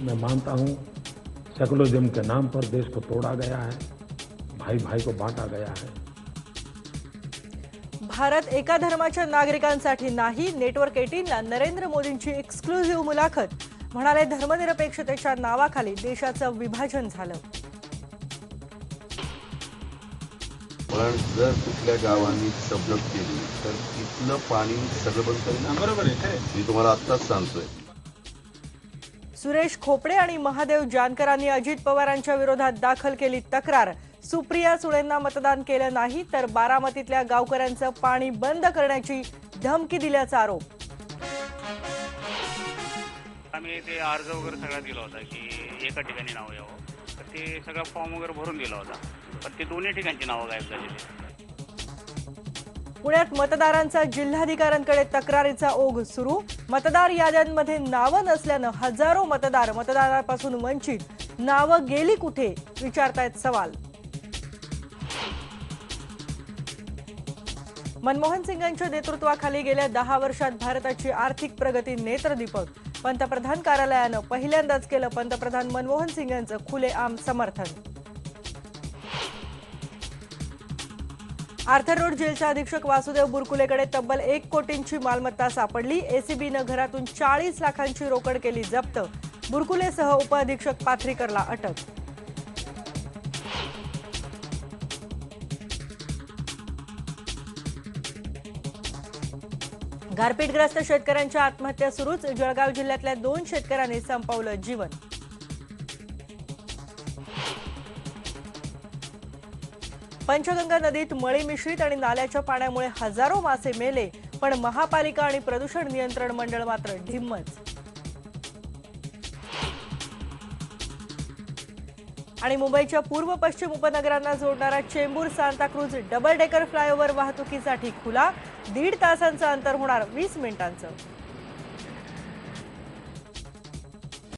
मैं मानता हूं सेकुलरिज्म के नाम पर देश को तोड़ा गया है, भाई भाई को बांटा गया है। भारत एका धर्माच्या नागरिकांसाठी नाही, नेटवर्क 18ला नरेंद्र मोदींची एक्सक्लुझिव्ह मुलाखत. म्हणाले, धर्मनिरपेक्षतेच्या नावाखाली देशाचं विभाजन झालं. पण जर कुठल्या गावांनी डेव्हलप केली तर तिथलं पाणी सगळं बंद करेल. बरोबर आहे, मी तुम्हाला आत्ताच सांगतोय. सुरेश खोपडे आणि महादेव जानकरांनी अजित पवारांच्या विरोधात दाखल केली तक्रार. सुप्रिया सुळेंना मतदान केलं नाही तर बारामतीतल्या गावकऱ्यांचं पाणी बंद करण्याची धमकी दिल्याचा आरोप. आम्ही ते अर्ज वगैरे सगळा दिला होता की एका ठिकाणी नाव यावं, तर ते सगळा फॉर्म वगैरे भरून दिला होता, पण ते दोन्ही ठिकाणची नावं गायब झालेली. पुण्यात मतदारांचा जिल्हाधिकाऱ्यांकडे तक्रारीचा ओघ सुरू. मतदार याद्यांमध्ये नावं नसल्यानं हजारो मतदार मतदानापासून वंचित. नावं गेली कुठे, विचारतायत सवाल. मनमोहन सिंगांच्या नेतृत्वाखाली गेल्या 10 वर्षात भारताची आर्थिक प्रगती नेत्रदीपक. पंतप्रधान कार्यालयानं पहिल्यांदाच केलं पंतप्रधान मनमोहन सिंगांचं खुलेआम समर्थन. आर्थर रोड जेलच्या अधीक्षक वासुदेव बुरकुलेकडे तब्बल 1 कोटींची मालमत्ता सापडली. एसीबीनं घरातून 40 लाखांची रोकड केली जप्त. बुरकुलेसह उपअधीक्षक पाथरीकरला अटक. गारपीटग्रस्त शेतकऱ्यांच्या आत्महत्या सुरूच. जळगाव जिल्ह्यातल्या 2 शेतकऱ्यांनी संपवलं जीवन. पंचगंगा नदीत मळी मिश्रित आणि नाल्याच्या पाण्यामुळे हजारो मासे मेले, पण महापालिका आणि प्रदूषण नियंत्रण मंडळ मात्र ढिम्मच. आणि मुंबईच्या पूर्व पश्चिम उपनगरांना जोडणारा Chembur Santacruz double decker flyover वाहतुकीसाठी खुला. 1.5 तासांचं अंतर होणार 20 मिनिटांचं.